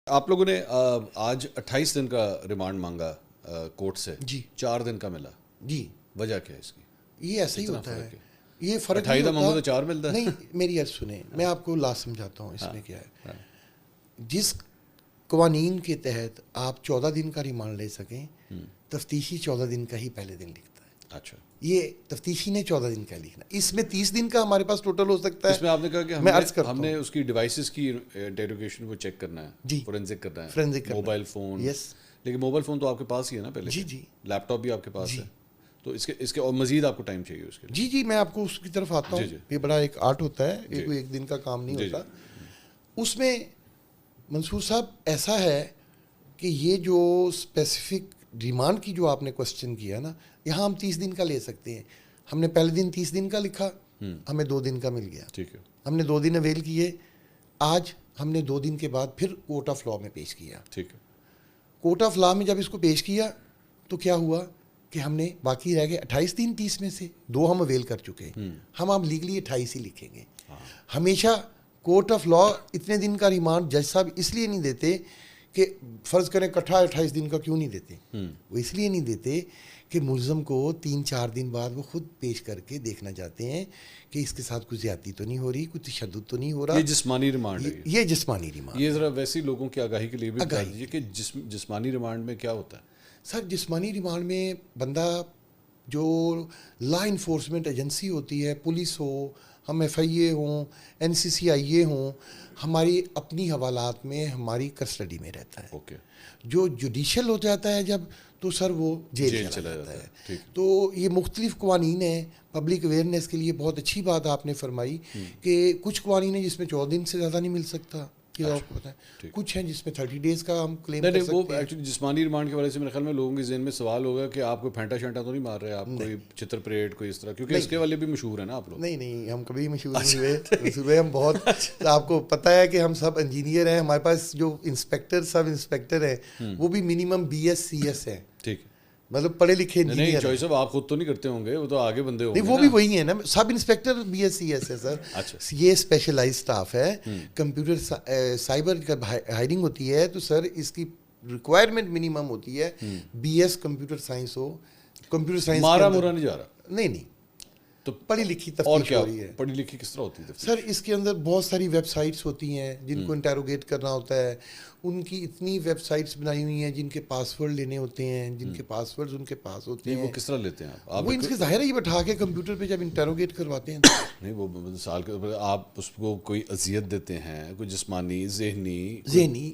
آپ لوگوں نے آج 28 دن کا ریمانڈ مانگا کورٹ سے جی 4 دن کا ملا. جی وجہ کیا ہے اس کی؟ یہ ایسا ہی اتنا ہوتا فرق ہے. یہ فرق 28 نہیں کا مانگو تو ہوتا. 4 ملتا ہے. نہیں میری عرض سنیں, میں آپ کو لاسٹ سمجھاتا ہوں اس میں کیا ہے. جس قوانین کے تحت آپ 14 دن کا ریمانڈ لے سکیں, تفتیشی 14 دن کا ہی پہلے دن لکھتا ہے. اچھا, یہ تفتیشی نے 14 دن کا لکھنا. اس میں 30 دن کا ہمارے پاس ٹوٹل ہو سکتا ہے. اس میں آپ نے کہا کہ میں عرض کرتا ہم نے اس کی ڈیوائسز کی انٹروگیشن کو چیک کرنا ہے, جی فورینزک کرنا ہے, فورینزک کرنا موبائل فون. یس لیکن موبائل فون تو آپ کے پاس ہی ہے نا پہلے جی سے. جی لیپ ٹاپ بھی آپ کے پاس جی ہے, تو اس کے اور مزید آپ کو ٹائم چاہیے اس کے لیے. جی جی میں آپ کو اس کی طرف آتا ہوں. جی جی. یہ بڑا ایک آرٹ ہوتا ہے, جی. یہ کوئی ایک دن کا کام نہیں جی ہوتا. اس میں منصور صاحب ایسا ہے کہ یہ جو اسپیسیفک ریمانڈ کی جو آپ نے کوشچن کیا نا, یہاں ہم 30 دن کا لے سکتے ہیں. ہم نے پہلے دن 30 دن کا لکھا, ہمیں 2 دن کا مل گیا. ٹھیک ہے, ہم نے 2 دن اویل کیے. آج ہم نے 2 دن کے بعد پھر کورٹ آف لاء میں پیش کیا. ٹھیک ہے. کورٹ آف لاء میں جب اس کو پیش کیا تو کیا ہوا کہ ہم نے باقی رہ گئے 28 دن, 30 میں سے 2 ہم اویل کر چکے. ہم اب لیگلی 28 ہی لکھیں گے. ہمیشہ کورٹ آف لاء اتنے دن کا ریمانڈ جج صاحب اس لیے نہیں دیتے کہ فرض کریں اکٹھا 28 دن کا کیوں نہیں دیتے. وہ اس لیے نہیں دیتے کہ ملزم کو 3-4 دن بعد وہ خود پیش کر کے دیکھنا چاہتے ہیں کہ اس کے ساتھ کوئی زیادتی تو نہیں ہو رہی, کوئی تشدد تو نہیں ہو رہا. یہ جسمانی ریمانڈ ہے. یہ جسمانی ریمانڈ. یہ ذرا ویسی لوگوں کی آگاہی کے لیے بھی بتا دیجیے کہ جسمانی ریمانڈ میں کیا ہوتا ہے. سر جسمانی ریمانڈ میں بندہ جو لا انفورسمنٹ ایجنسی ہوتی ہے, پولیس ہو, ہم ایف آئی اے ہوں, این سی سی آئی اے ہوں, ہماری اپنی حوالات میں ہماری کسٹڈی میں رہتا ہے. اوکے. جو جوڈیشل ہو جاتا ہے جب, تو سر وہ جیل چلا جاتا ہے. تو یہ مختلف قوانین ہیں. پبلک اویئرنیس کے لیے بہت اچھی بات آپ نے فرمائی کہ کچھ قوانین ہیں جس میں 14 دن سے زیادہ نہیں مل سکتا. کچھ ہیں جس میں 30 ڈیز کا ہم کلیم کر سکتے ہیں. وہ ایکچولی جسمانی ریمانڈ کے حوالے سے میرے خیال میں لوگوں کے ذہن میں سوال ہوگا کہ آپ کوئی پھینٹا شینٹا تو نہیں مار رہے, آپ کوئی چتر پریڈ کوئی اس طرح, کیونکہ اس کے والے بھی مشہور ہیں نا آپ لوگ. نہیں ہم کبھی مشہور نہیں ہوئے. ہم بہت, آپ کو پتہ ہے کہ ہم سب انجینئر ہیں. ہمارے پاس جو انسپیکٹر سب انسپیکٹر ہیں وہ بھی minimum B S C S ہیں. ٹھیک ہے, مطلب پڑھے لکھے انجینئر. چوائس صاحب آپ خود تو نہیں کرتے ہوں گے, وہ تو آگے بندے ہوں گے. نہیں وہ بھی وہی ہیں نا, سب inspector B S C S ہے سر. یہ اسپیشلائز اسٹاف ہے. کمپیوٹر سائبر کا ہائرنگ ہوتی ہے تو سر اس کی ریکوائرمنٹ منیمم ہوتی ہے بی ایس کمپیوٹر سائنس ہو. کمپیوٹر سائنس مارا مورا نہیں جا رہا. نہیں تو پڑھی لکھی اور تفتیش کیا ہو رہی ہے. پڑھی لکھی کس طرح ہوتی ہے سر اس کے اندر بہت ساری ویب سائٹس ہوتی ہیں جن کو انٹیروگیٹ کرنا ہوتا ہے. ان کی اتنی ویب سائٹس بنائی ہوئی ہیں جن کے پاسورڈ لینے ہوتے ہیں, جن کے پاسورڈز ان کے پاس ہوتے ہیں. وہ کس طرح لیتے ہیں آپ؟ وہ ان کے ظاہر ہے یہ بٹھا کے کمپیوٹر پہ جب انٹیروگیٹ کرواتے ہیں. نہیں وہ سال کے آپ اس کو کوئی اذیت دیتے ہیں, کوئی جسمانی ذہنی